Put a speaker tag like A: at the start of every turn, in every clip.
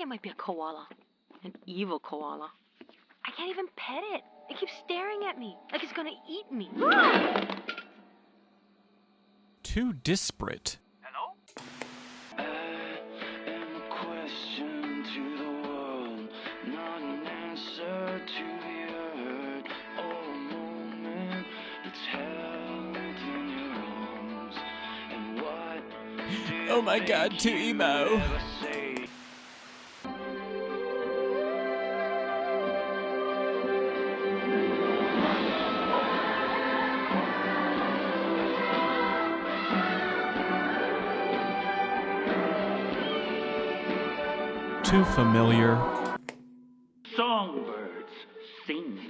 A: it might be a koala. An evil koala. I can't even pet it. It keeps staring at me like it's gonna eat me.
B: Too disparate.
C: Hello?
D: I am a question to the world, not an answer to the hurt, or a moment that's held in your arms. And what
B: Oh my god, too emo.
D: ever say?
B: Too familiar.
C: Songbirds sing.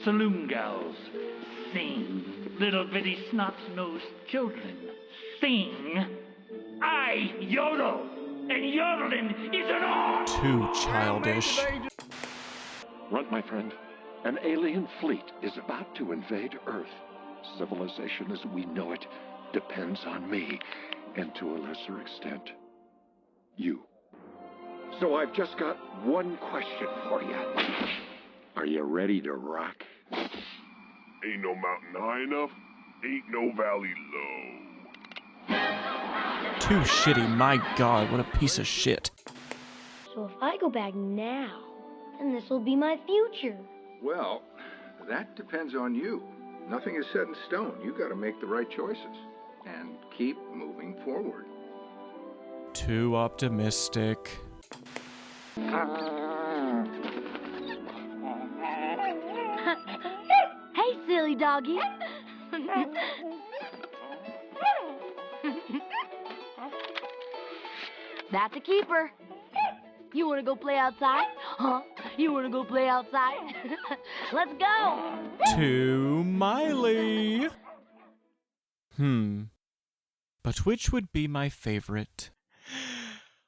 C: Saloon gals sing. Little bitty snot-nosed children sing. I yodel, and yodeling is an art.
B: Too childish.
E: Runt, my friend, an alien fleet is about to invade Earth. Civilization as we know it depends on me, and to a lesser extent, you. So I've just got one question for you. Are you ready to rock?
F: Ain't no mountain high enough, ain't no valley low.
B: Too shitty, my god, what a piece of shit.
G: So if I go back now, then this will be my future.
H: Well, that depends on you. Nothing is set in stone. You got to make the right choices and keep moving forward.
B: Too optimistic.
G: Hey, silly doggy. That's a keeper. You want to go play outside? Huh? You want to go play outside? Let's go.
B: Too Miley. But which would be my favorite?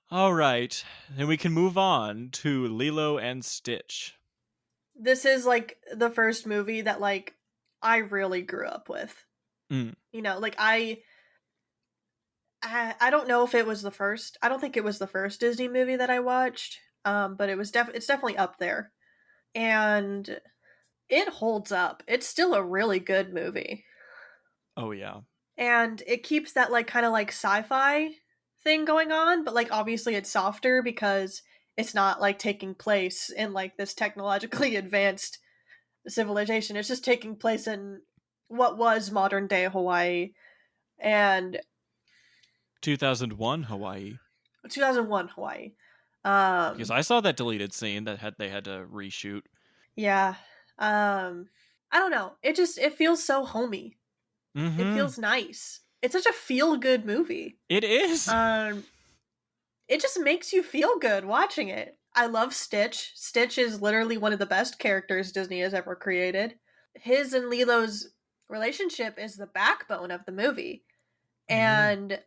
B: All right, then we can move on to Lilo and Stitch.
I: This is like the first movie that like I really grew up with. You know, like I don't know if it was the first. I don't think it was the first Disney movie that I watched. But it was it's definitely up there. And it holds up. It's still a really good movie.
B: Oh yeah.
I: And it keeps that like kind of like sci-fi thing going on, but like obviously it's softer because it's not like taking place in like this technologically advanced civilization. It's just taking place in what was modern day Hawaii and
B: 2001 Hawaii.
I: 2001 Hawaii.
B: Because I saw that deleted scene that they had to reshoot.
I: Yeah. I don't know. It feels so homey.
B: Mm-hmm.
I: It feels nice. It's such a feel-good movie.
B: It is.
I: It just makes you feel good watching it. I love Stitch. Stitch is literally one of the best characters Disney has ever created. His and Lilo's relationship is the backbone of the movie. And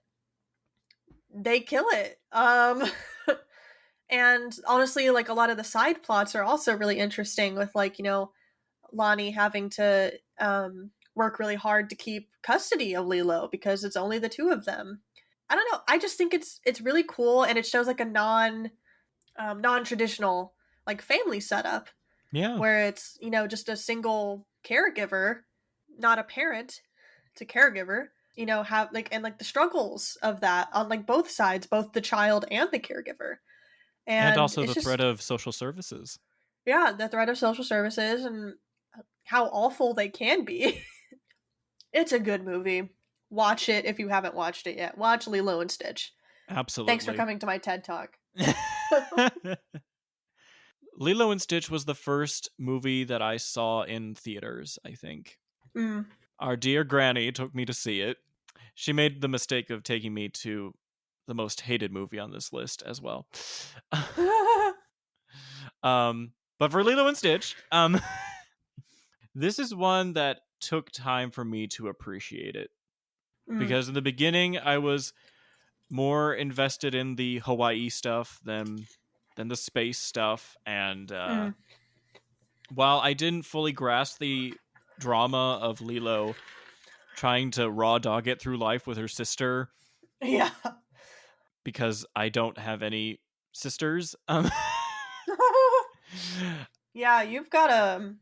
I: they kill it. And honestly, like a lot of the side plots are also really interesting with like, you know, Lonnie having to work really hard to keep custody of Lilo because it's only the two of them. I don't know. I just think it's really cool, and it shows like a non-traditional like family setup.
B: Yeah.
I: Where it's, you know, just a single caregiver, not a parent, it's a caregiver. You know, have like and like the struggles of that on like both sides, both the child and the caregiver.
B: And also the threat of social services.
I: Yeah, the threat of social services and how awful they can be. It's a good movie. Watch it if you haven't watched it yet. Watch Lilo and Stitch.
B: Absolutely.
I: Thanks for coming to my TED Talk.
B: Lilo and Stitch was the first movie that I saw in theaters, I think. Our dear Granny took me to see it. She made the mistake of taking me to the most hated movie on this list as well. But for Lilo and Stitch, this is one that took time for me to appreciate it. Because in the beginning, I was more invested in the Hawaii stuff than the space stuff. And while I didn't fully grasp the drama of Lilo trying to raw dog it through life with her sister,
I: yeah,
B: because I don't have any sisters.
I: Yeah, you've got a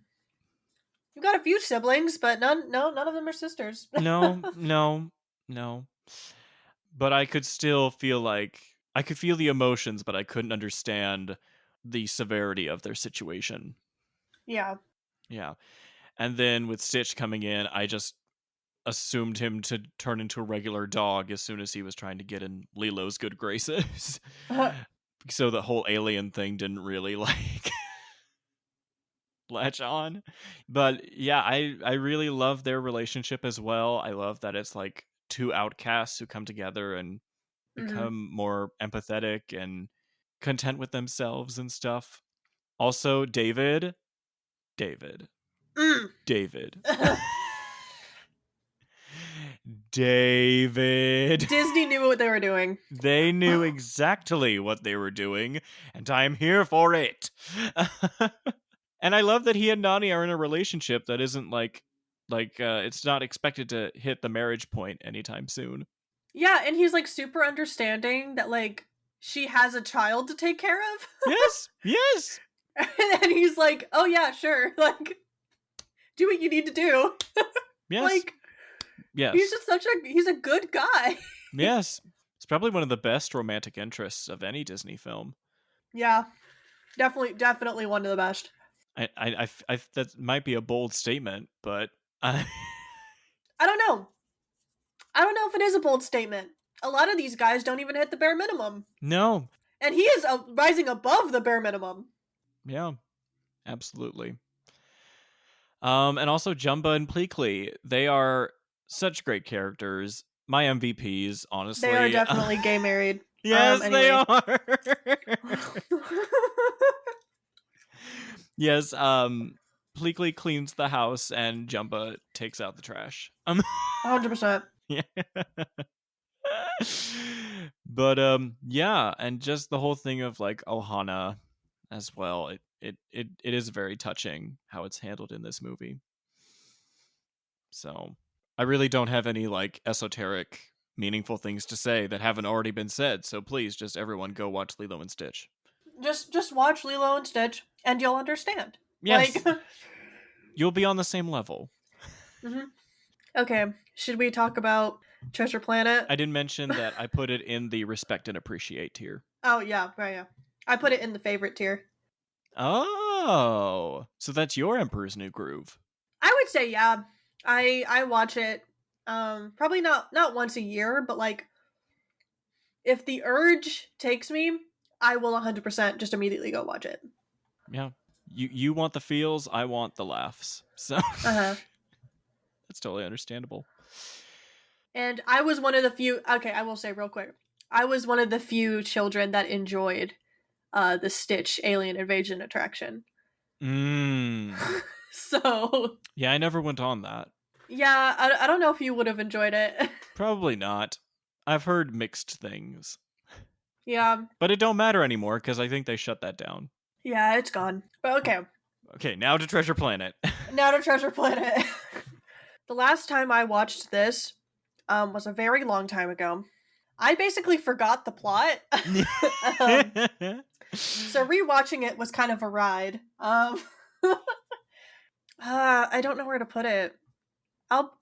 I: few siblings, but none of them are sisters.
B: No. But I could still feel like I could feel the emotions, but I couldn't understand the severity of their situation.
I: Yeah.
B: Yeah. And then with Stitch coming in, I just assumed him to turn into a regular dog as soon as he was trying to get in Lilo's good graces. So the whole alien thing didn't really like latch on. But yeah, I really love their relationship as well. I love that it's like two outcasts who come together and become more empathetic and content with themselves and stuff. Also, David. David.
I: Disney knew what they were doing.
B: They knew exactly what they were doing, and I'm here for it. And I love that he and Nani are in a relationship that isn't like it's not expected to hit the marriage point anytime soon.
I: Yeah, and he's like super understanding that like she has a child to take care of.
B: Yes.
I: And he's like, "Oh yeah, sure. Like do what you need to do."
B: Yes.
I: Like
B: yes.
I: He's just he's a good guy.
B: Yes. It's probably one of the best romantic interests of any Disney film.
I: Yeah. Definitely one of the best.
B: I that might be a bold statement, but
I: I don't know. I don't know if it is a bold statement. A lot of these guys don't even hit the bare minimum.
B: No.
I: And he is rising above the bare minimum.
B: Yeah. Absolutely. And also Jumba and Pleakley. They are such great characters. My MVPs, honestly.
I: They are definitely gay married.
B: Yes,
I: anyway.
B: they are. Yes, Pleakley cleans the house and Jumba takes out the trash.
I: 100%.
B: Yeah. But yeah, and just the whole thing of like Ohana as well. It is very touching how it's handled in this movie. So I really don't have any like esoteric, meaningful things to say that haven't already been said. So please, just everyone go watch Lilo and Stitch.
I: Just watch Lilo and Stitch, and you'll understand.
B: Yes,
I: like...
B: you'll be on the same level.
I: Okay, should we talk about Treasure Planet?
B: I didn't mention that I put it in the respect and appreciate tier.
I: Oh yeah, right. Yeah, I put it in the favorite tier.
B: Oh, so that's your Emperor's New Groove.
I: I would say yeah. I watch it probably not once a year, but like if the urge takes me, I will 100% just immediately go watch it.
B: Yeah. You want the feels, I want the laughs. So that's totally understandable.
I: And I was one of the few, okay, I will say real quick. I was one of the few children that enjoyed the Stitch alien invasion attraction. So
B: yeah, I never went on that.
I: Yeah, I don't know if you would have enjoyed it.
B: Probably not. I've heard mixed things.
I: Yeah.
B: But it don't matter anymore because I think they shut that down.
I: Yeah, it's gone. But okay.
B: Okay, now to Treasure Planet.
I: Now to Treasure Planet. The last time I watched this was a very long time ago. I basically forgot the plot. So rewatching it was kind of a ride. I don't know where to put it. I'll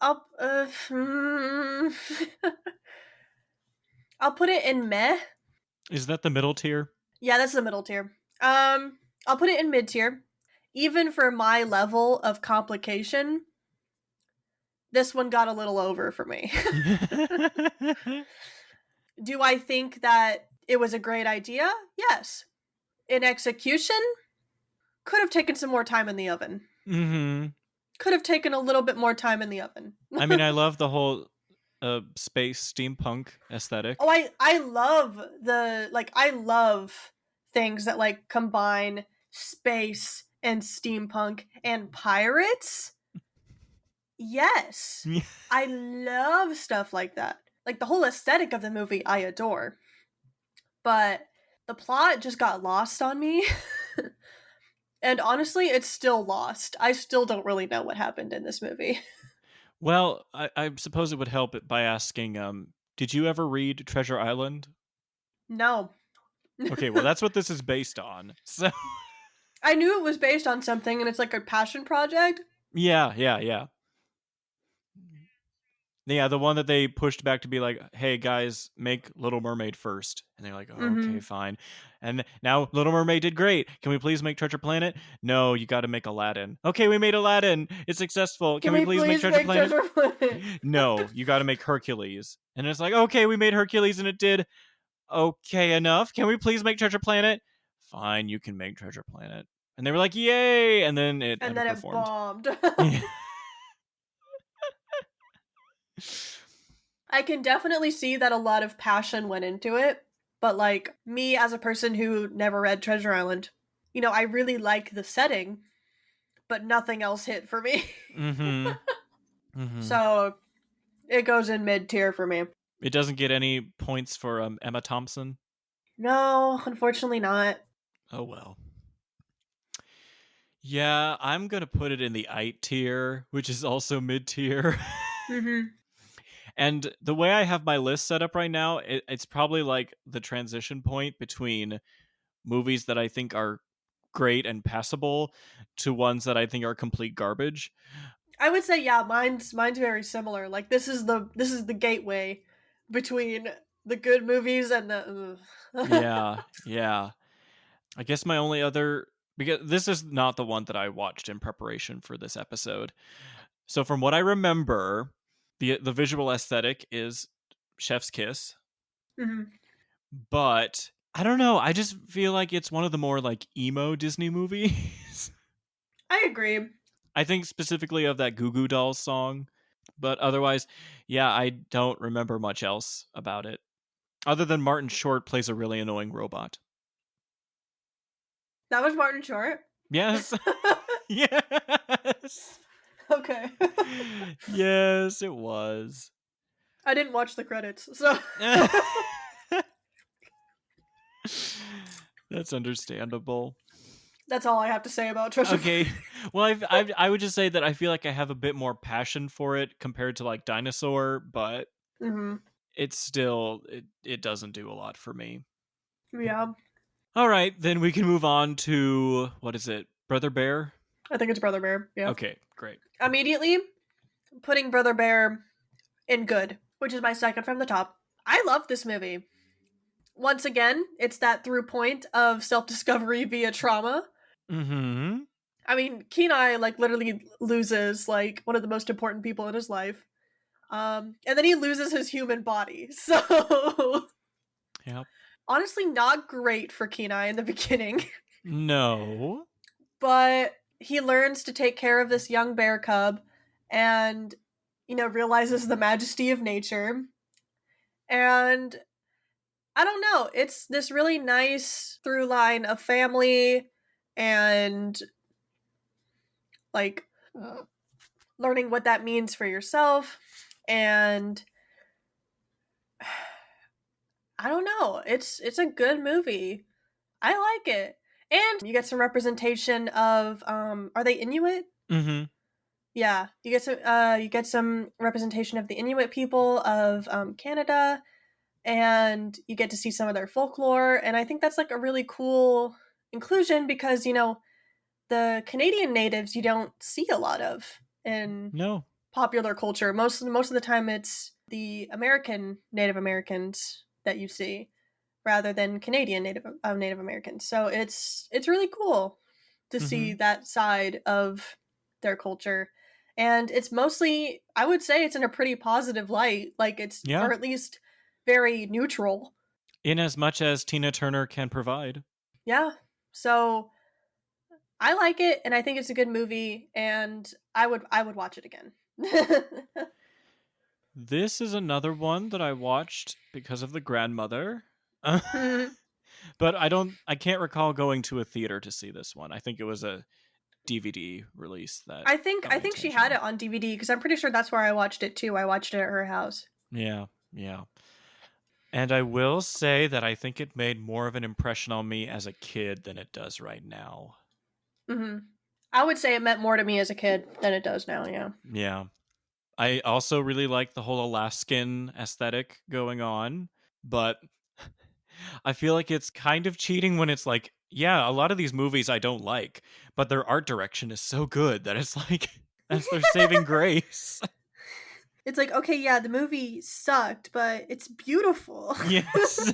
I: put it in meh.
B: Is that the middle tier?
I: Yeah, that's the middle tier. I'll put it in mid tier. Even for my level of complication, this one got a little over for me. Do I think that it was a great idea? Yes. In execution, could have taken some more time in the oven. Could have taken a little bit more time in the oven.
B: I mean, I love the whole space steampunk aesthetic.
I: Oh, I love I love things that like combine space and steampunk and pirates. Yes. I love stuff like that. Like the whole aesthetic of the movie I adore. But the plot just got lost on me. And honestly, it's still lost. I still don't really know what happened in this movie.
B: Well, I suppose it would help by asking, did you ever read Treasure Island?
I: No.
B: Okay, well, that's what this is based on. So,
I: I knew it was based on something, and it's like a passion project.
B: yeah. Yeah, the one that they pushed back to be like, hey, guys, make Little Mermaid first. And they're like, oh, okay, fine. And now Little Mermaid did great. Can we please make Treasure Planet? No, you got to make Aladdin. Okay, we made Aladdin. It's successful. Can we please make Treasure Planet? No, you got to make Hercules. And it's like, okay, we made Hercules and it did okay enough. Can we please make Treasure Planet? Fine, you can make Treasure Planet. And they were like, yay! And then it
I: bombed.
B: Yeah.
I: I can definitely see that a lot of passion went into it, but like me as a person who never read Treasure Island, you know, I really like the setting, but nothing else hit for me. So it goes in mid-tier for me.
B: It doesn't get any points for Emma Thompson?
I: No, unfortunately not.
B: Oh well. Yeah, I'm gonna put it in the IT tier, which is also mid-tier. And the way I have my list set up right now, it's probably like the transition point between movies that I think are great and passable to ones that I think are complete garbage.
I: I would say, yeah, mine's very similar. Like this is the gateway between the good movies and the
B: Yeah. I guess my only other, because this is not the one that I watched in preparation for this episode. So from what I remember, the visual aesthetic is Chef's Kiss. But I don't know, I just feel like it's one of the more like emo Disney movies.
I: I agree.
B: I think specifically of that Goo Goo Dolls song. But otherwise, yeah, I don't remember much else about it. Other than Martin Short plays a really annoying robot.
I: That was Martin Short?
B: Yes. Yes.
I: Okay.
B: Yes, it was.
I: I didn't watch the credits, so
B: That's understandable.
I: That's all I have to say about Treasure.
B: Okay. Well, I would just say that I feel like I have a bit more passion for it compared to like Dinosaur, but it's still it doesn't do a lot for me.
I: Yeah.
B: All right, then we can move on to what is it? Brother Bear?
I: I think it's Brother Bear. Yeah.
B: Okay, great.
I: Immediately putting Brother Bear in good, which is my second from the top. I love this movie. Once again, it's that through point of self-discovery via trauma. I mean, Kenai like literally loses like one of the most important people in his life. And then he loses his human body. So
B: Yep.
I: Honestly, not great for Kenai in the beginning.
B: No.
I: But he learns to take care of this young bear cub and, you know, realizes the majesty of nature. And I don't know, it's this really nice through line of family and like learning what that means for yourself. And I don't know, it's a good movie. I like it. And you get some representation of are they Inuit? Yeah, you get some representation of the Inuit people of Canada, and you get to see some of their folklore, and I think that's like a really cool inclusion because, you know, the Canadian natives you don't see a lot of in popular culture. Most of the time it's the American Native Americans that you see rather than Canadian Native Americans. So it's really cool to see that side of their culture. And it's mostly, I would say it's in a pretty positive light. Like it's, or at least very neutral.
B: In as much as Tina Turner can provide.
I: Yeah. So I like it and I think it's a good movie and I would watch it again.
B: This is another one that I watched because of the grandmother. But I can't recall going to a theater to see this one. I think it was a DVD release that
I: I think she had it on DVD because I'm pretty sure that's where I watched it too. I watched it at her house.
B: Yeah. And I will say that I think it made more of an impression on me as a kid than it does right now.
I: I would say it meant more to me as a kid than it does now, yeah.
B: Yeah. I also really like the whole Alaskan aesthetic going on, but I feel like it's kind of cheating when it's like, yeah, a lot of these movies I don't like, but their art direction is so good that it's like that's their saving grace.
I: It's like, okay, yeah, the movie sucked, but it's beautiful.
B: Yes.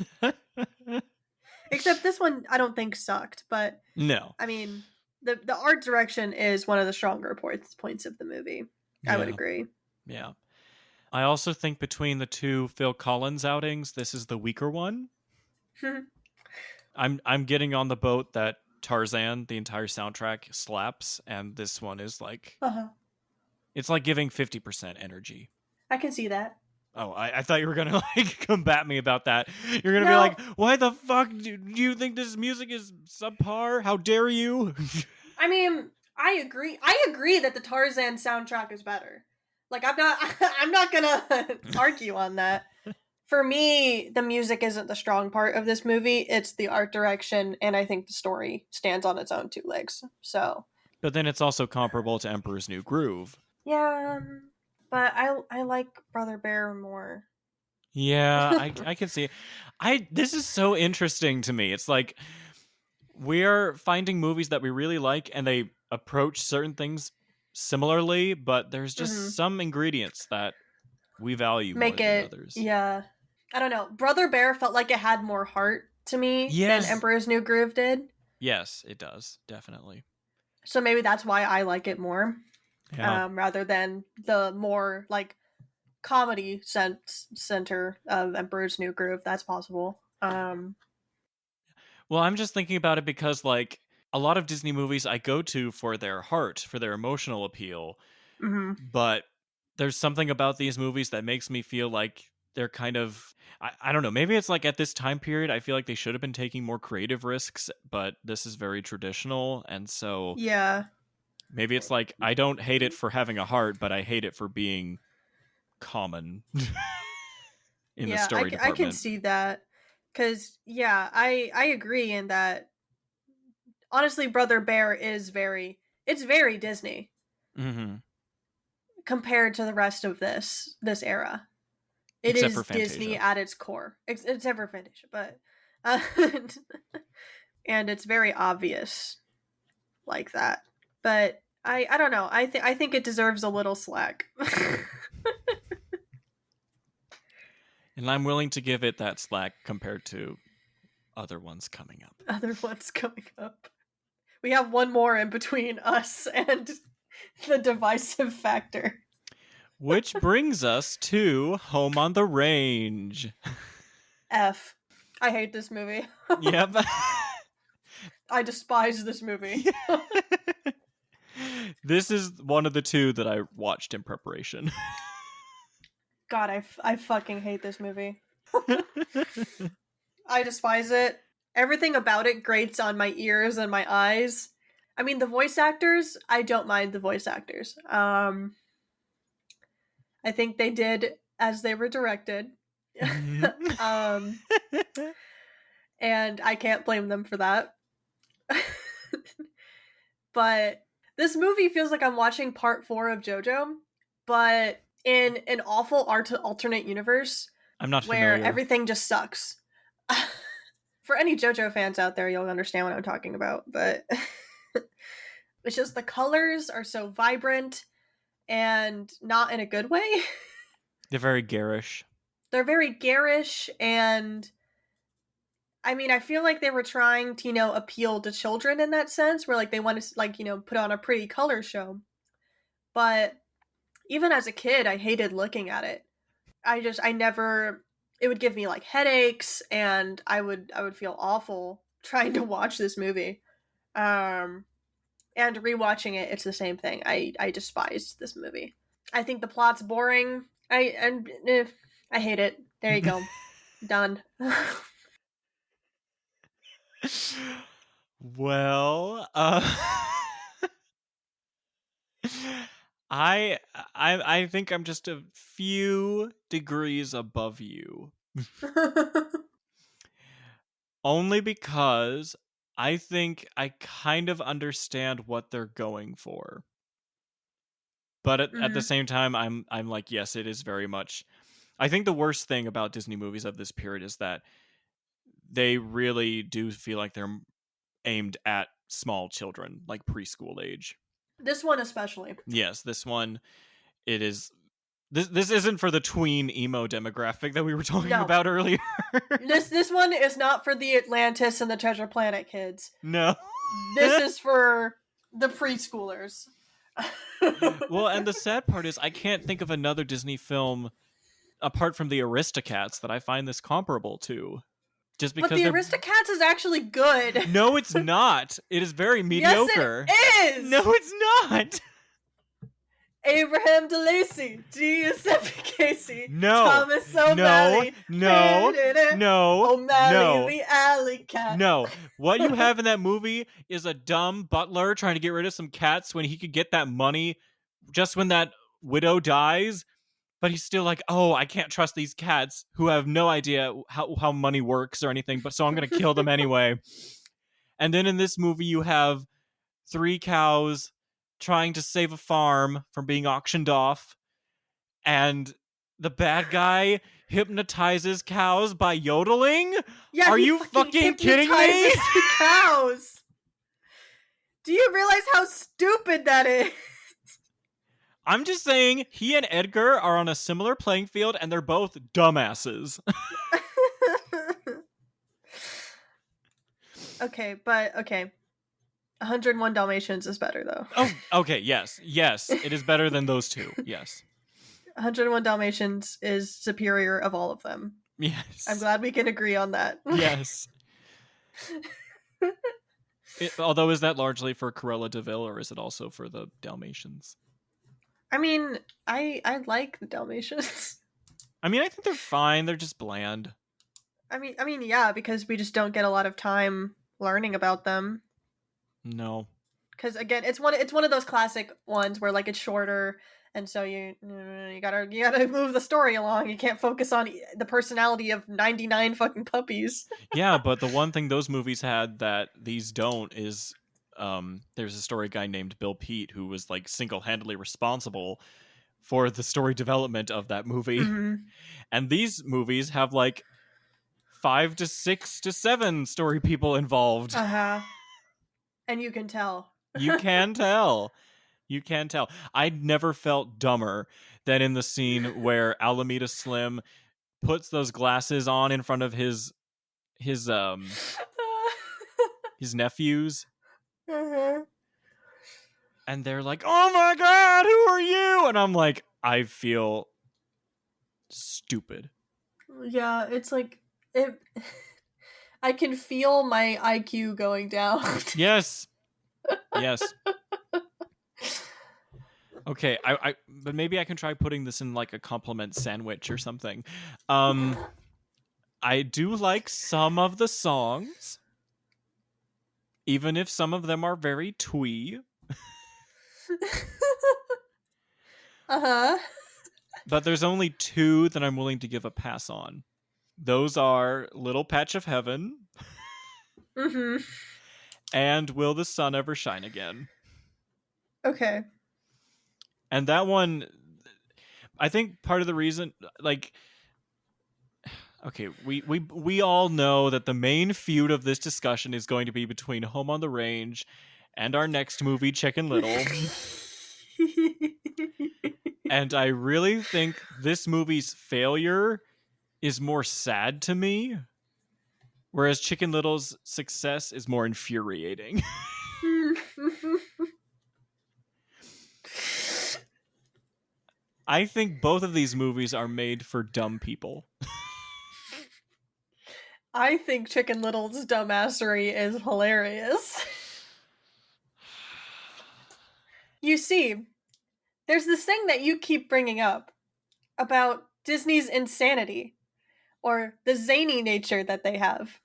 I: Except this one, I don't think sucked, but
B: No.
I: I mean, the art direction is one of the stronger points of the movie. I would
B: Yeah.
I: agree.
B: Yeah. I also think between the two Phil Collins outings, this is the weaker one. I'm getting on the boat that Tarzan, the entire soundtrack, slaps, and this one is like it's like giving 50% energy.
I: I can see that.
B: Oh, I thought you were gonna like combat me about that. You're gonna be
I: No.
B: like, "Why the fuck do you think this music is subpar? How dare you?"
I: I mean, I agree. I agree that the Tarzan soundtrack is better. Like, I'm not gonna argue on that. For me, the music isn't the strong part of this movie. It's the art direction, and I think the story stands on its own two legs. So,
B: But then it's also comparable to Emperor's New Groove.
I: yeah, but I like Brother Bear more.
B: Yeah, I can see. This is so interesting to me. It's like we're finding movies that we really like, and they approach certain things similarly, but there's just some ingredients that we value
I: Make
B: more than
I: it,
B: others.
I: yeah. I don't know. Brother Bear felt like it had more heart to me
B: Yes.
I: than Emperor's New Groove did.
B: Yes, it does, definitely.
I: So maybe that's why I like it more,
B: Yeah.
I: rather than the more like comedy center of Emperor's New Groove. That's possible.
B: Well, I'm just thinking about it because like a lot of Disney movies I go to for their heart, for their emotional appeal, but there's something about these movies that makes me feel like they're kind of I don't know, maybe it's like at this time period I feel like they should have been taking more creative risks, but this is very traditional, and so
I: yeah,
B: maybe it's like I don't hate it for having a heart, but I hate it for being common in the story department.
I: I can see that, because I agree in that. Honestly, Brother Bear is very Disney compared to the rest of this era. It
B: Except
I: is
B: for Fantasia.
I: Disney at its core, except for Fantasia, but and it's very obvious like that. But I don't know. I think it deserves a little slack.
B: And I'm willing to give it that slack compared to other ones coming up.
I: Other ones coming up. We have one more in between us and the divisive factor.
B: Which brings us to Home on the Range.
I: F. I hate this movie.
B: Yep.
I: I despise this movie.
B: This is one of the two that I watched in preparation.
I: God, I fucking hate this movie. I despise it. Everything about it grates on my ears and my eyes. I mean, the voice actors, I don't mind the voice actors. I think they did as they were directed. And I can't blame them for that. But this movie feels like I'm watching part 4 of JoJo, but in an awful alternate universe.
B: I'm not
I: where
B: familiar.
I: Everything just sucks. For any JoJo fans out there, you'll understand what I'm talking about, but it's just the colors are so vibrant and not in a good way.
B: They're very garish.
I: They're very garish, and I mean, I feel like they were trying to, appeal to children in that sense, where like they want to put on a pretty color show. But even as a kid, I hated looking at it. It would give me like headaches, and I would feel awful trying to watch this movie. And rewatching it, it's the same thing. I despised this movie. I think the plot's boring. I hate it. There you go. Done.
B: Well, I think I'm just a few degrees above you. Only because I think I kind of understand what they're going for. But at the same time, I'm like, yes, it is very much. I think the worst thing about Disney movies of this period is that they really do feel like they're aimed at small children, like preschool age.
I: This one especially.
B: Yes, this one, it is. This isn't for the tween emo demographic that we were talking about earlier.
I: This one is not for the Atlantis and the Treasure Planet kids.
B: No.
I: This is for the preschoolers.
B: Well, and the sad part is I can't think of another Disney film apart from the Aristocats that I find this comparable to. Just because
I: but the Aristocats is actually good.
B: No, it's not. It is very mediocre.
I: Yes, it is!
B: No, it's not!
I: Abraham DeLacy, Giuseppe Casey,
B: No.
I: Thomas O'Malley,
B: No.
I: O'Malley the alley cat.
B: No. What you have in that movie is a dumb butler trying to get rid of some cats when he could get that money just when that widow dies. But he's still like, oh, I can't trust these cats who have no idea how money works or anything, but so I'm going to kill them anyway. And then in this movie, you have 3 cows trying to save a farm from being auctioned off. And the bad guy hypnotizes cows by yodeling?
I: Yeah,
B: are you fucking kidding me?
I: The cows. Do you realize how stupid that is?
B: I'm just saying, he and Edgar are on a similar playing field, and they're both dumbasses.
I: Okay. 101 Dalmatians is better, though.
B: Oh, okay, yes, it is better than those two, yes.
I: 101 Dalmatians is superior of all of them.
B: Yes.
I: I'm glad we can agree on that.
B: Yes. Although, is that largely for Cruella de Vil, or is it also for the Dalmatians?
I: I mean, I like the Dalmatians.
B: I mean, I think they're fine. They're just bland.
I: I mean, yeah, because we just don't get a lot of time learning about them.
B: No.
I: Because again, it's one of those classic ones where like it's shorter, and so you gotta move the story along. You can't focus on the personality of 99 fucking puppies.
B: Yeah, but the one thing those movies had that these don't is. There's a story guy named Bill Pete who was like single-handedly responsible for the story development of that movie.
I: Mm-hmm.
B: And these movies have like 5 to 6 to 7 story people involved.
I: Uh-huh. And you can tell.
B: You can tell. You can tell. I never felt dumber than in the scene where Alameda Slim puts those glasses on in front of his nephews.
I: Uh-huh.
B: And they're like, oh my god, who are you? And I'm like, I feel stupid.
I: Yeah, it's like I can feel my IQ going down.
B: Yes. Okay, but maybe I can try putting this in like a compliment sandwich or something. I do like some of the songs, even if some of them are very twee.
I: Uh-huh.
B: But there's only 2 that I'm willing to give a pass on. Those are Little Patch of Heaven
I: Mm-hmm.
B: and Will the Sun Ever Shine Again.
I: Okay.
B: And that one, I think part of the reason, like, okay, we all know that the main feud of this discussion is going to be between Home on the Range and our next movie, Chicken Littl. And I really think this movie's failure is more sad to me, whereas Chicken Little's success is more infuriating. I think both of these movies are made for dumb people.
I: I think Chicken Little's dumbassery is hilarious. You see, there's this thing that you keep bringing up about Disney's insanity, or the zany nature that they have.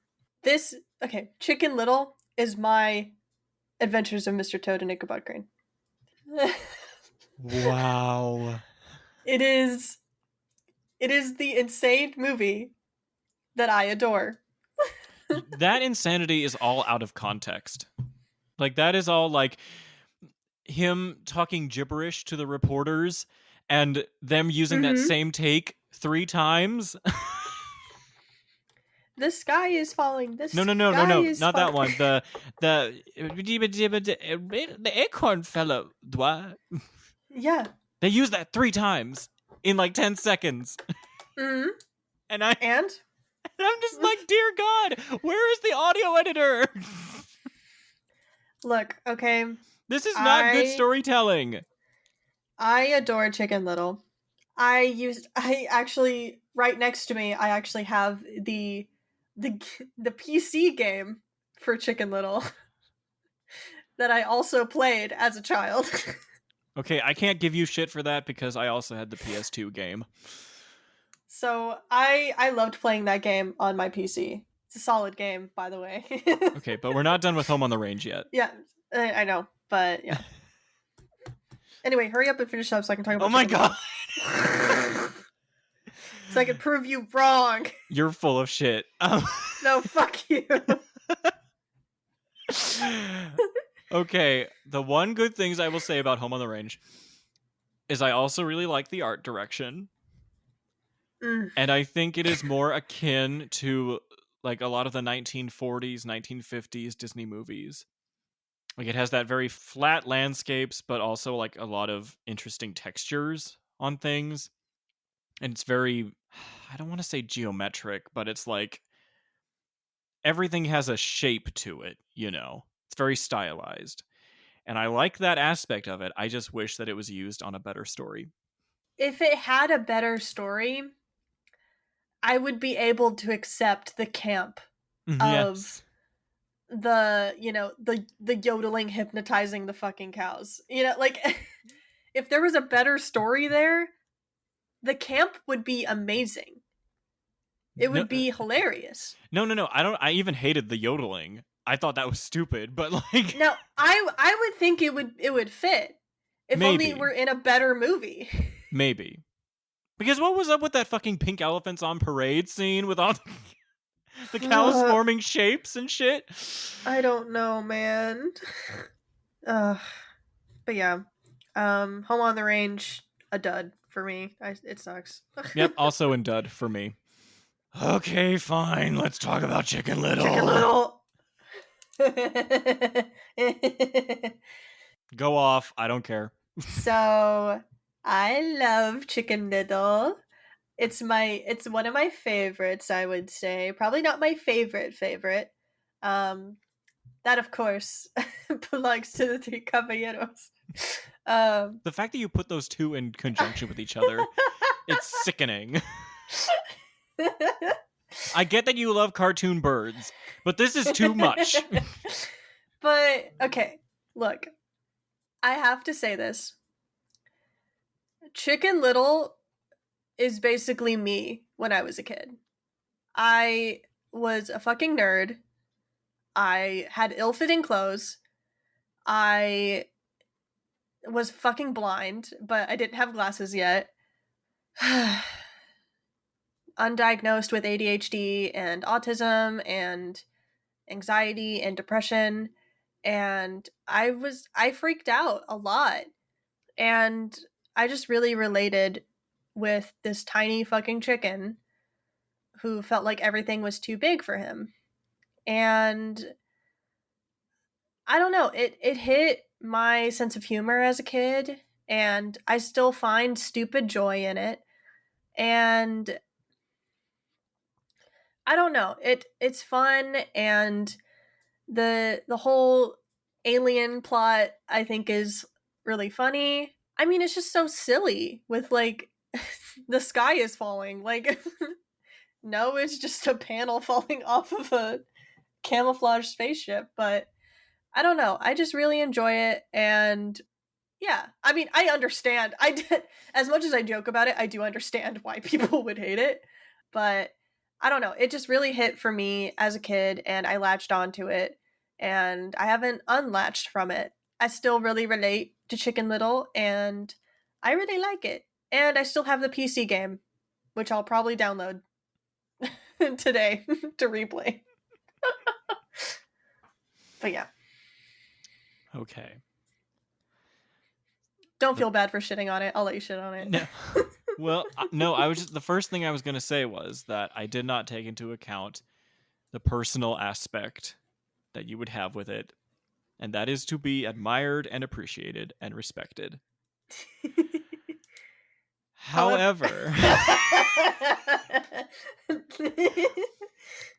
I: Chicken Littl is my Adventures of Mr. Toad and Ichabod Crane.
B: Wow.
I: It is the insane movie that I adore.
B: That insanity is all out of context. Like, that is all like him talking gibberish to the reporters and them using that same take 3 times.
I: The sky is falling.
B: No, not that one. The acorn fell out. What?
I: Yeah.
B: They used that 3 times in like 10 seconds.
I: Mm-hmm.
B: And I'm
I: And?
B: just like, dear God, where is the audio editor?
I: Look, okay.
B: This is not good storytelling.
I: I adore Chicken Littl. I actually, right next to me, I actually have the PC game for Chicken Littl that I also played as a child.
B: Okay, I can't give you shit for that because I also had the PS2 game.
I: So I loved playing that game on my PC. It's a solid game, by the way.
B: Okay, but we're not done with Home on the Range yet.
I: Yeah, I know, but yeah. Anyway, hurry up and finish up so I can talk about.
B: Oh my God!
I: So I can prove you wrong.
B: You're full of shit.
I: No, fuck you.
B: Okay, the one good things I will say about Home on the Range is I also really like the art direction. And I think it is more akin to like a lot of the 1940s, 1950s Disney movies. Like it has that very flat landscapes, but also like a lot of interesting textures on things. And it's very, I don't want to say geometric, but it's like everything has a shape to it, you know? It's very stylized. And I like that aspect of it. I just wish that it was used on a better story.
I: If it had a better story, I would be able to accept the camp of the, you know, the yodeling hypnotizing the fucking cows. You know, like if there was a better story there, the camp would be amazing. It would be hilarious.
B: No. I even hated the yodeling. I thought that was stupid, but like
I: no, I would think it would fit if only we're in a better movie.
B: Maybe. Because what was up with that fucking pink elephants on parade scene with all the cows forming shapes and shit?
I: I don't know, man. But yeah. Home on the Range, a dud for me. It sucks.
B: Yep, also in dud for me. Okay, fine. Let's talk about Chicken Littl.
I: Chicken Littl.
B: Go off. I don't care.
I: So, I love Chicken Littl. It's one of my favorites, I would say. Probably not my favorite. That of course belongs to the Three Caballeros.
B: The fact that you put those two in conjunction with each other, it's sickening. I get that you love cartoon birds, but this is too much.
I: But okay, look. I have to say this. Chicken Littl is basically me when I was a kid. I was a fucking nerd. I had ill-fitting clothes. I was fucking blind, but I didn't have glasses yet. Undiagnosed with ADHD and autism and anxiety and depression. And I freaked out a lot. And I just really related with this tiny fucking chicken who felt like everything was too big for him. And I don't know, it hit my sense of humor as a kid, and I still find stupid joy in it. And I don't know, it's fun, and the whole alien plot I think is really funny. I mean, it's just so silly with like the sky is falling. Like no, it's just a panel falling off of a camouflage spaceship, but I don't know. I just really enjoy it, and yeah, I mean, I understand. As much as I joke about it, I do understand why people would hate it, but I don't know. It just really hit for me as a kid, and I latched onto it, and I haven't unlatched from it. I still really relate to Chicken Littl, and I really like it. And I still have the PC game, which I'll probably download today to replay. But yeah.
B: Okay.
I: Don't feel bad for shitting on it. I'll let you shit on it.
B: No. Well, no, I was just, the first thing I was going to say was that I did not take into account the personal aspect that you would have with it, and that is to be admired and appreciated and respected. However,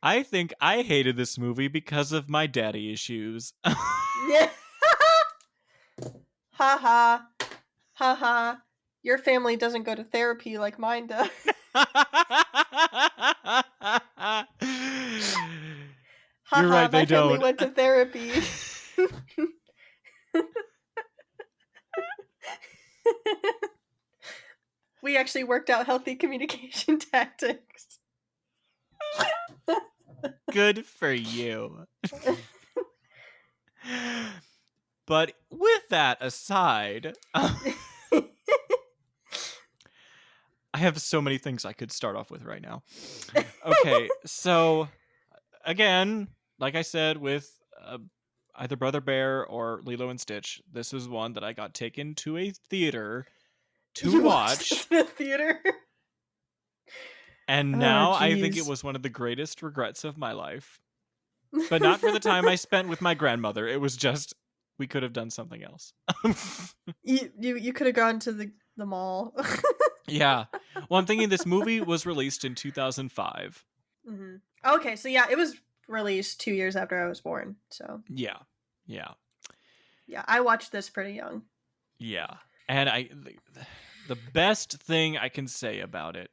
B: I think I hated this movie because of my daddy issues.
I: Yeah. Ha ha. Ha ha. Your family doesn't go to therapy like mine does.
B: You're right, they
I: my family
B: don't.
I: went to therapy. We actually worked out healthy communication tactics.
B: Good for you. But with that aside, I have so many things I could start off with right now. Okay, so again, like I said, with either Brother Bear or Lilo and Stitch, this is one that I got taken to a theater to
I: You
B: watch.
I: watched this in a theater?
B: And now I think it was one of the greatest regrets of my life. But not for the time I spent with my grandmother. It was just, we could have done something else.
I: You could have gone to the mall.
B: Yeah. Well, I'm thinking this movie was released in 2005.
I: Mm-hmm. Okay, so yeah, it was released 2 years after I was born. So
B: Yeah.
I: yeah, I watched this pretty young.
B: Yeah. And the best thing I can say about it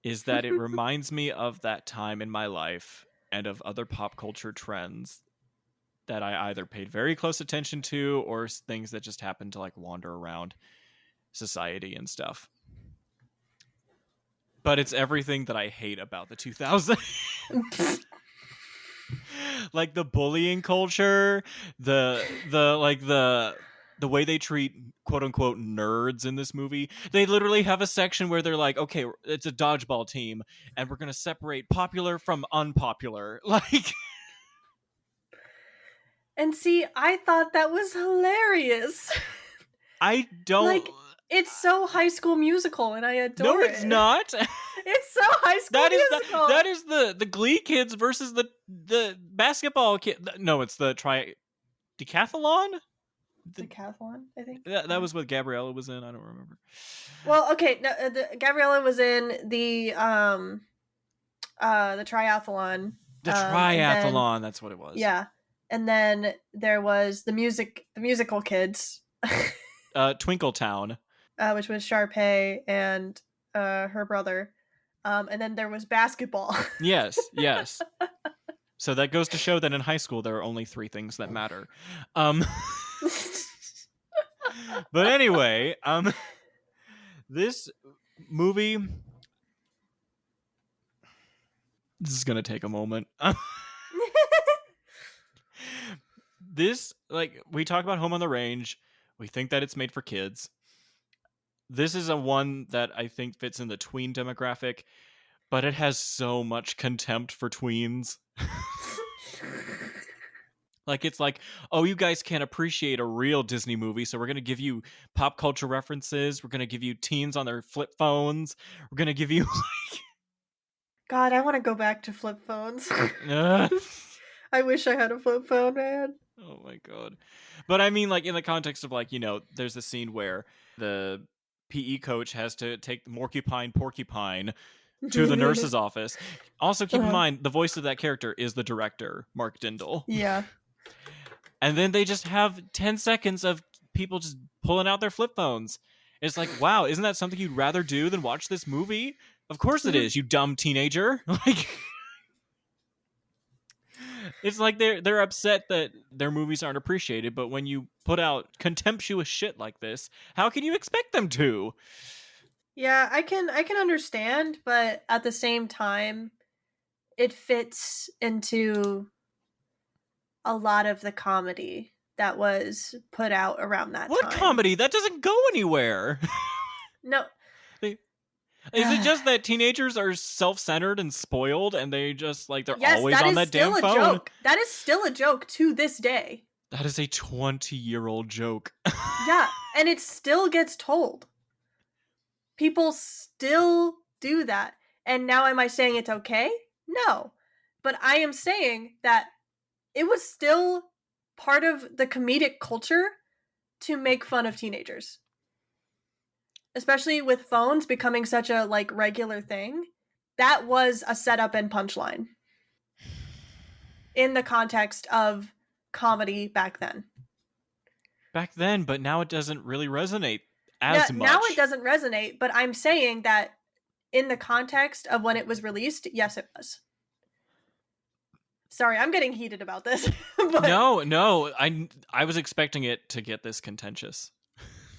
B: is that it reminds me of that time in my life and of other pop culture trends that I either paid very close attention to or things that just happened to like wander around society and stuff. But it's everything that I hate about the 2000s. Like the bullying culture, the way they treat quote unquote nerds in this movie. They literally have a section where they're like, okay, it's a dodgeball team and we're going to separate popular from unpopular. Like,
I: and see, I thought that was hilarious.
B: I don't
I: like. It's so High School Musical, and I adore it.
B: No, it's not.
I: It's so High School Musical.
B: That is the Glee kids versus the basketball kid. No, it's the decathlon.
I: Decathlon, I think.
B: That was what Gabriella was in. I don't remember.
I: Well, okay, no, Gabriella was in the triathlon.
B: The triathlon, that's what it was.
I: Yeah, and then there was the musical kids.
B: Twinkletown.
I: Which was Sharpay and her brother. And then there was basketball.
B: Yes. So that goes to show that in high school there are only 3 things that matter. But anyway, this movie... This is going to take a moment. This, like, we talk about Home on the Range. We think that it's made for kids. This is a one that I think fits in the tween demographic, but it has so much contempt for tweens. Like, it's like, oh, you guys can't appreciate a real Disney movie, so we're going to give you pop culture references. We're going to give you teens on their flip phones. We're going to give you, like...
I: God, I want to go back to flip phones. I wish I had a flip phone, man.
B: Oh my god. But I mean, like, in the context of, like, you know, there's a scene where the PE coach has to take Porcupine to the nurse's office. Also, keep in mind, the voice of that character is the director, Mark Dindal.
I: Yeah.
B: And then they just have 10 seconds of people just pulling out their flip phones. It's like, wow, isn't that something you'd rather do than watch this movie? Of course it is, you dumb teenager. Like... It's like they're upset that their movies aren't appreciated, but when you put out contemptuous shit like this, how can you expect them to?
I: Yeah, I can understand, but at the same time, it fits into a lot of the comedy that was put out around that time.
B: What comedy? That doesn't go anywhere.
I: No.
B: Is it just that teenagers are self-centered and spoiled and they just, like, they're always on that damn phone?
I: Joke. That is still a joke to this day.
B: That is a 20-year-old joke.
I: Yeah, and it still gets told. People still do that. And now am I saying it's okay? No. But I am saying that it was still part of the comedic culture to make fun of teenagers. Especially with phones becoming such a like regular thing. That was a setup and punchline in the context of comedy back then.
B: Back then, but now it doesn't really resonate as much.
I: Now it doesn't resonate, but I'm saying that in the context of when it was released, yes, it was. Sorry, I'm getting heated about this. But,
B: No, I was expecting it to get this contentious.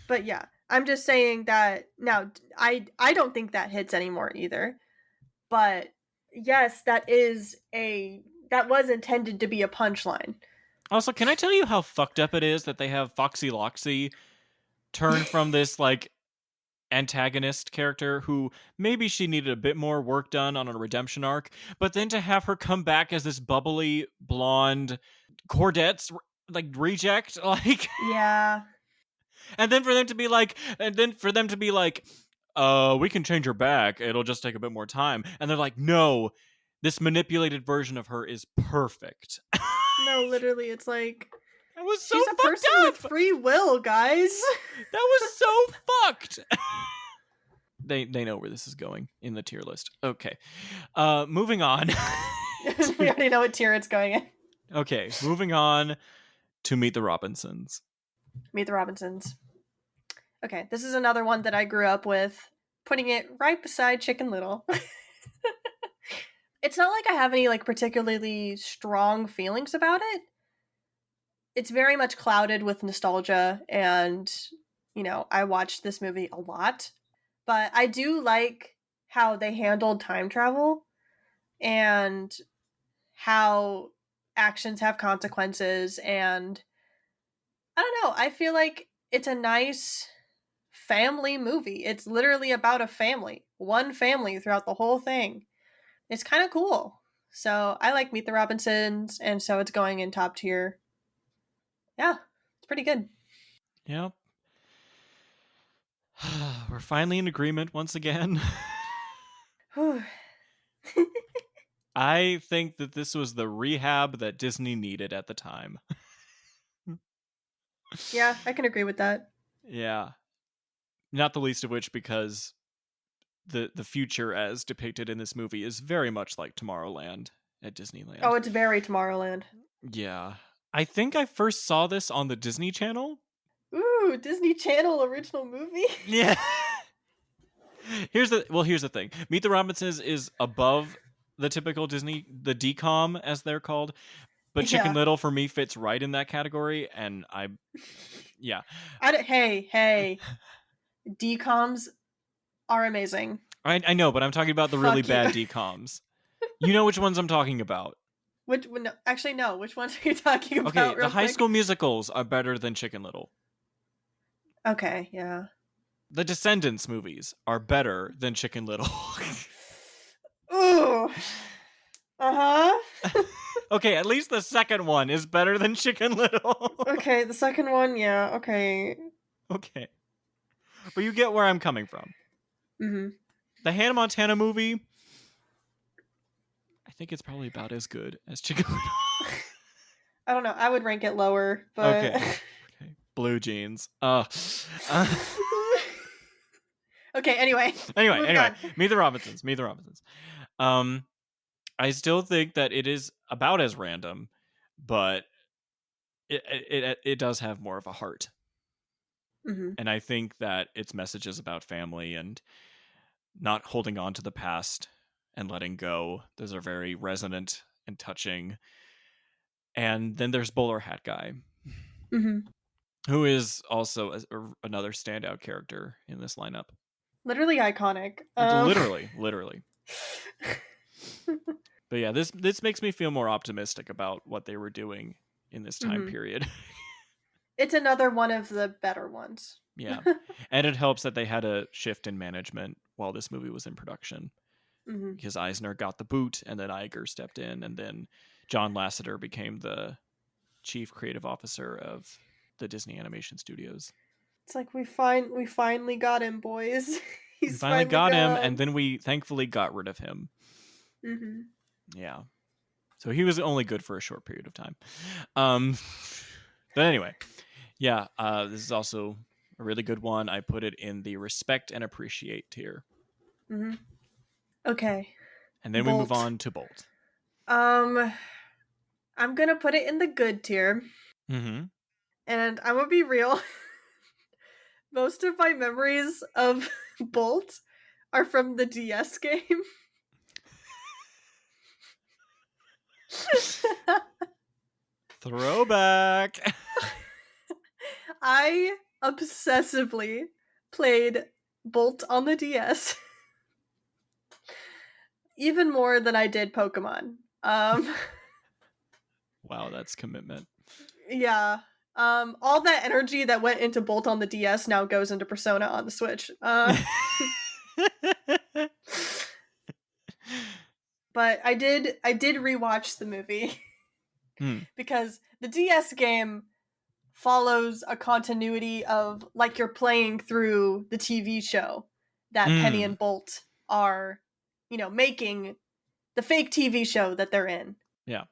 I: But yeah, I'm just saying that now I don't think that hits anymore either. But yes, that was intended to be a punchline.
B: Also, can I tell you how fucked up it is that they have Foxy Loxy turn from this like antagonist character who maybe she needed a bit more work done on a redemption arc, but then to have her come back as this bubbly blonde Cordettes like reject, like
I: yeah.
B: And then for them to be like, we can change her back. It'll just take a bit more time. And they're like, no, this manipulated version of her is perfect.
I: No, literally, it's like
B: that was so
I: she's a person
B: up.
I: with free will, guys.
B: That was so fucked. They know where this is going in the tier list. Okay, moving on.
I: We already know what tier it's going in.
B: Okay, moving on to Meet the Robinsons.
I: Meet the Robinsons. Okay, this is another one that I grew up with, putting it right beside Chicken Littl. It's not like I have any like particularly strong feelings about it. It's very much clouded with nostalgia, and I watched this movie a lot. But I do like how they handled time travel and how actions have consequences, and I don't know, I feel like it's a nice family movie. It's literally about a family. One family throughout the whole thing. It's kind of cool. So I like Meet the Robinsons, and so it's going in top tier. Yeah, it's pretty good.
B: Yep. We're finally in agreement once again. I think that this was the rehab that Disney needed at the time.
I: Yeah, I can agree with that.
B: Yeah. Not the least of which because the future as depicted in this movie is very much like Tomorrowland at Disneyland.
I: Oh, it's very Tomorrowland.
B: Yeah. I think I first saw this on the Disney Channel.
I: Ooh, Disney Channel original movie?
B: Yeah. Here's the thing. Meet the Robinsons is above the typical Disney, the DCOM as they're called, but Chicken Littl for me fits right in that category, and
I: hey, DCOMs are amazing.
B: I know, but I'm talking about the really bad DCOMs. You know which ones I'm talking about.
I: Which ones are you talking about?
B: Okay, the High School Musicals are better than Chicken Littl.
I: Okay, yeah.
B: The Descendants movies are better than Chicken Littl.
I: Ooh. Uh-huh.
B: Okay, at least the second one is better than Chicken Littl.
I: Okay, the second one, yeah, okay.
B: Okay. But you get where I'm coming from.
I: Mm-hmm.
B: The Hannah Montana movie, I think it's probably about as good as Chicken Littl.
I: I don't know, I would rank it lower, but...
B: Okay. Blue Jeans.
I: Okay, anyway.
B: Anyway. Meet the Robinsons. I still think that it is about as random, but it does have more of a heart.
I: Mm-hmm.
B: And I think that its messages about family and not holding on to the past and letting go, those are very resonant and touching. And then there's Bowler Hat Guy, who is also another standout character in this lineup.
I: Literally iconic.
B: Literally. But yeah, this makes me feel more optimistic about what they were doing in this time period.
I: It's another one of the better ones.
B: Yeah. And it helps that they had a shift in management while this movie was in production. Because Eisner got the boot, and then Iger stepped in, and then John Lasseter became the chief creative officer of the Disney Animation Studios.
I: It's like we finally got him, boys.
B: We finally got him, and then we thankfully got rid of him.
I: Mm-hmm.
B: Yeah. So he was only good for a short period of time. But anyway, yeah, this is also a really good one. I put it in the respect and appreciate tier.
I: Mm-hmm. Okay.
B: And then we move on to Bolt.
I: I'm gonna put it in the good tier.
B: Mm-hmm.
I: And I'm gonna be real. Most of my memories of Bolt are from the DS game.
B: Throwback.
I: I obsessively played Bolt on the DS. Even more than I did Pokemon.
B: Wow, that's commitment.
I: Yeah. All that energy that went into Bolt on the DS now goes into Persona on the Switch. But I did rewatch the movie because the DS game follows a continuity of like you're playing through the TV show that Penny and Bolt are, making the fake TV show that they're in.
B: Yeah.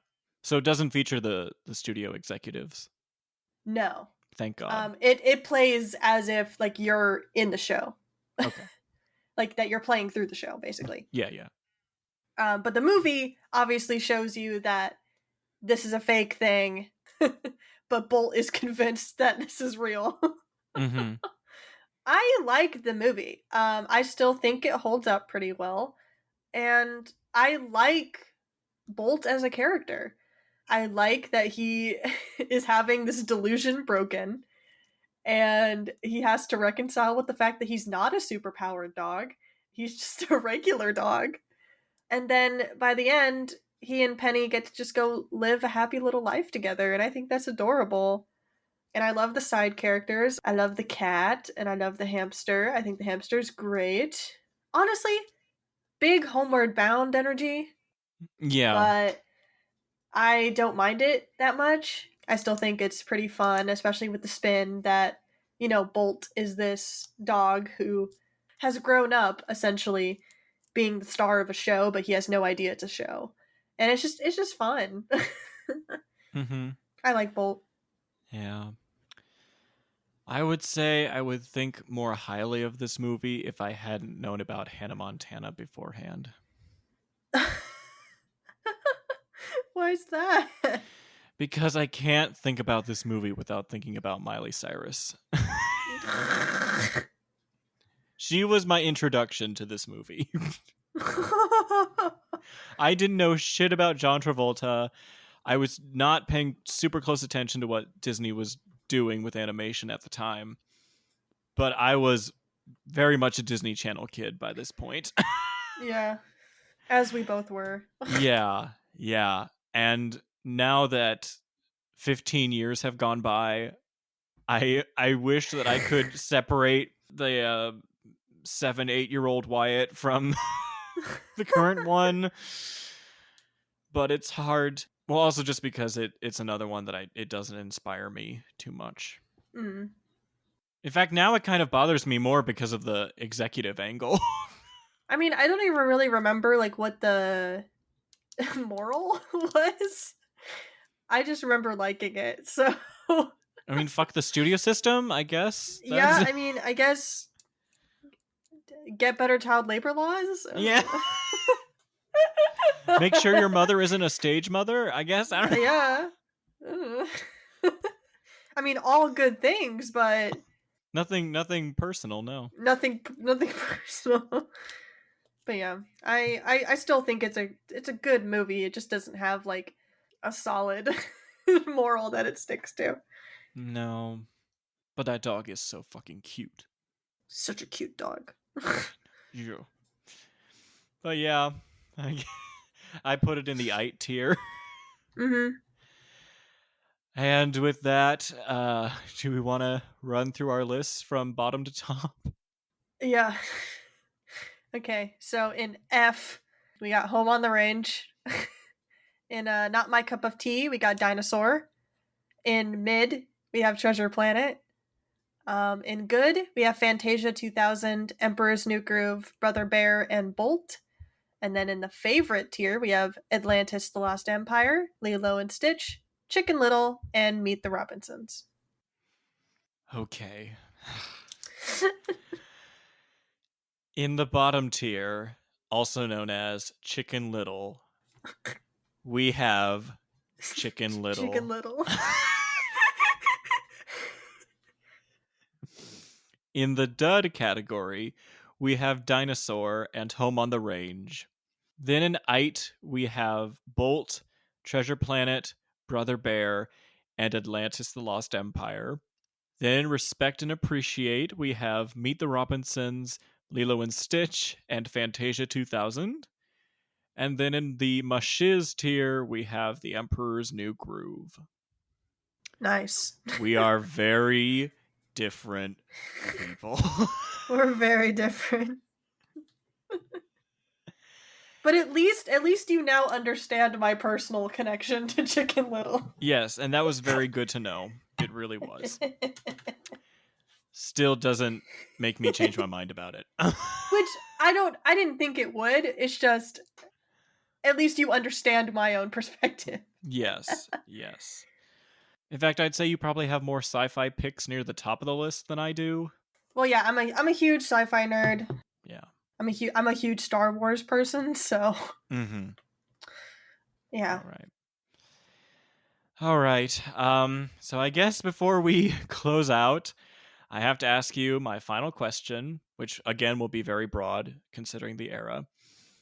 B: So it doesn't feature the studio executives.
I: No.
B: Thank God.
I: It plays as if like you're in the show.
B: Okay.
I: Like that you're playing through the show, basically.
B: Yeah, yeah.
I: But the movie obviously shows you that this is a fake thing, but Bolt is convinced that this is real.
B: Mm-hmm.
I: I like the movie. I still think it holds up pretty well. And I like Bolt as a character. I like that he is having this delusion broken and he has to reconcile with the fact that he's not a superpowered dog. He's just a regular dog. And then by the end, he and Penny get to just go live a happy little life together. And I think that's adorable. And I love the side characters. I love the cat and I love the hamster. I think the hamster's great. Honestly, big Homeward Bound energy.
B: Yeah.
I: But I don't mind it that much. I still think it's pretty fun, especially with the spin that, Bolt is this dog who has grown up essentially being the star of a show, but he has no idea it's a show. And it's just fun.
B: Mm-hmm.
I: I like Bolt.
B: Yeah. I would say I would think more highly of this movie if I hadn't known about Hannah Montana beforehand.
I: Why is that?
B: Because I can't think about this movie without thinking about Miley Cyrus. She was my introduction to this movie. I didn't know shit about John Travolta. I was not paying super close attention to what Disney was doing with animation at the time. But I was very much a Disney Channel kid by this point.
I: Yeah. As we both were.
B: Yeah. And now that 15 years have gone by, I wish that I could separate the 7-8-year-old Wyatt from the current one, but it's hard. Well, also just because it's another one that it doesn't inspire me too much.
I: Mm.
B: In fact, now it kind of bothers me more because of the executive angle.
I: I mean, I don't even really remember like what the moral was. I just remember liking it. So
B: I mean, fuck the studio system, I guess.
I: Yeah, I mean, I guess get better child labor laws.
B: Yeah. Make sure your mother isn't a stage mother, I guess. I don't know.
I: Yeah. I mean, all good things, but
B: nothing personal, no.
I: Nothing personal. But yeah, I still think it's a good movie. It just doesn't have like a solid moral that it sticks to.
B: No. But that dog is so fucking cute.
I: Such a cute dog.
B: Yeah. But yeah, I put it in the IT tier.
I: Mm-hmm.
B: And with that, do we want to run through our lists from bottom to top?
I: Yeah. Okay, so in F, we got Home on the Range. In Not My Cup of Tea, we got Dinosaur. In Mid, we have Treasure Planet. In Good, we have Fantasia 2000, Emperor's New Groove, Brother Bear, and Bolt. And then in the favorite tier, we have Atlantis: The Lost Empire, Lilo and Stitch, Chicken Littl, and Meet the Robinsons.
B: Okay. In the bottom tier, also known as Chicken Littl, we have Chicken Littl.
I: Chicken Littl.
B: In the dud category, we have Dinosaur and Home on the Range. Then in Ite, we have Bolt, Treasure Planet, Brother Bear, and Atlantis: The Lost Empire. Then in Respect and Appreciate, we have Meet the Robinsons, Lilo and Stitch, and Fantasia 2000. And then in the Mushiz tier, we have The Emperor's New Groove.
I: Nice.
B: We are very different people.
I: We're very different. But at least you now understand my personal connection to Chicken Littl.
B: Yes, and that was very good to know. It really was. Still doesn't make me change my mind about it.
I: Which I didn't think it would. It's just at least you understand my own perspective.
B: Yes. In fact, I'd say you probably have more sci-fi picks near the top of the list than I do.
I: Well, yeah, I'm a huge sci-fi nerd.
B: Yeah.
I: I'm a huge Star Wars person, so
B: Mm-hmm.
I: yeah.
B: All right. So I guess before we close out, I have to ask you my final question, which again will be very broad considering the era.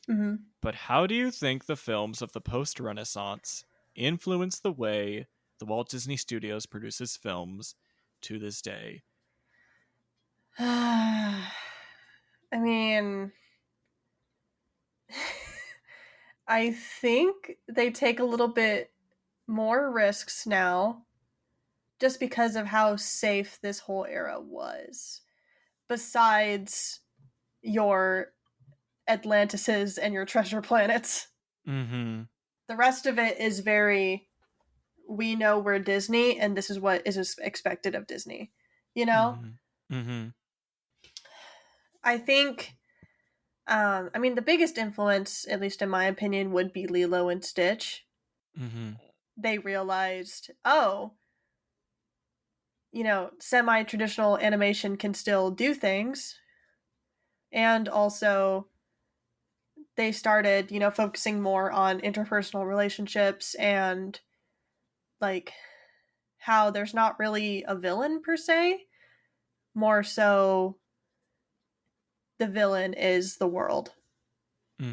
I: Mm-hmm.
B: But how do you think the films of the post-Renaissance influence the way the Walt Disney Studios produces films to this day?
I: I mean, I think they take a little bit more risks now just because of how safe this whole era was. Besides your Atlantises and your treasure planets.
B: Mm-hmm.
I: The rest of it is very, we know we're Disney and this is what is expected of Disney. You know?
B: Mm-hmm.
I: I think, the biggest influence, at least in my opinion, would be Lilo and Stitch.
B: Mm-hmm.
I: They realized, semi-traditional animation can still do things. And also, they started, focusing more on interpersonal relationships and, like, how there's not really a villain per se. More so, the villain is the world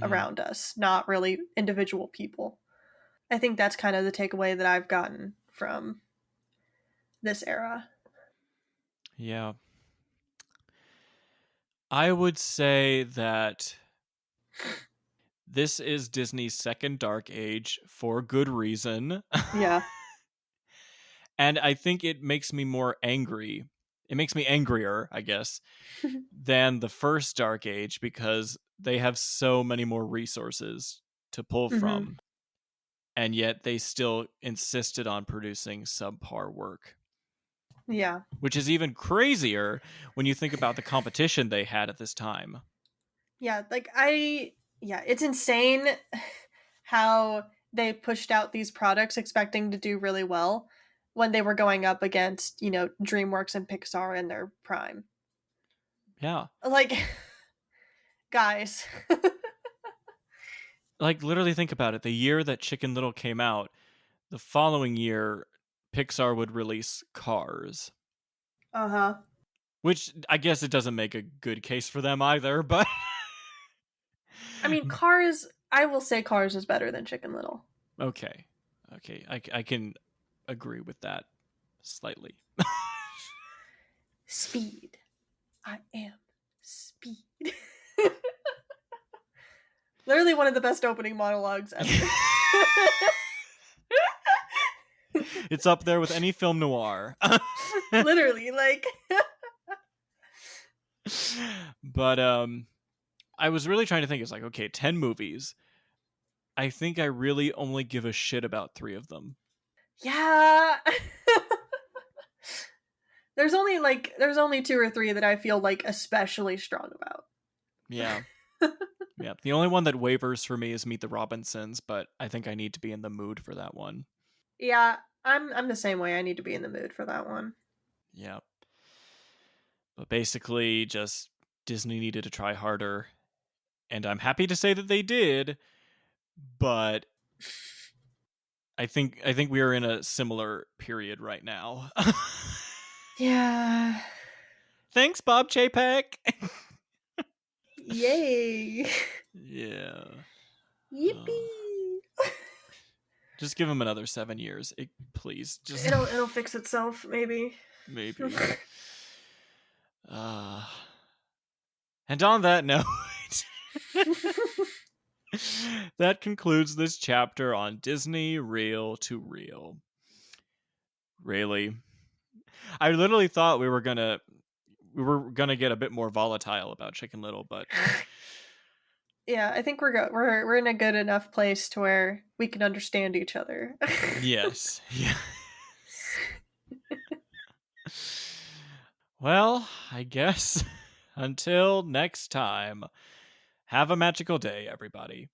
I: around us, not really individual people. I think that's kind of the takeaway that I've gotten from this era.
B: Yeah. I would say that this is Disney's second Dark Age for good reason.
I: Yeah.
B: And I think it makes me more angry. It makes me angrier, I guess, than the first Dark Age because they have so many more resources to pull from. And yet they still insisted on producing subpar work.
I: Yeah.
B: Which is even crazier when you think about the competition they had at this time.
I: Yeah, it's insane how they pushed out these products expecting to do really well when they were going up against, DreamWorks and Pixar in their prime.
B: Yeah.
I: Like, guys.
B: Like, literally think about it. The year that Chicken Littl came out, the following year, Pixar would release Cars.
I: Uh-huh.
B: Which, I guess it doesn't make a good case for them either, but...
I: I mean, Cars, I will say Cars is better than Chicken Littl.
B: Okay. I can agree with that slightly.
I: Speed. I am speed. Literally one of the best opening monologues ever.
B: It's up there with any film noir.
I: Literally, like...
B: But, I was really trying to think, it's like, okay, 10 movies. I think I really only give a shit about 3 of them.
I: Yeah. There's only 2 or 3 that I feel like especially strong about.
B: Yeah. Yeah, the only one that wavers for me is Meet the Robinsons, but I think I need to be in the mood for that one.
I: Yeah, I'm the same way. I need to be in the mood for that one.
B: Yeah. But basically, just Disney needed to try harder, and I'm happy to say that they did, but I think we are in a similar period right now.
I: Yeah.
B: Thanks, Bob Chapek.
I: Yay.
B: Yeah.
I: Yippee.
B: Just give him another 7 years, please. Just
I: It'll fix itself, maybe.
B: maybe. And on that note, that concludes this chapter on Disney Reel to Reel. Raeley, I literally thought we were gonna get a bit more volatile about Chicken Littl, but
I: Yeah, I think we're in a good enough place to where we can understand each other.
B: yes. Well, I guess until next time, have a magical day, everybody.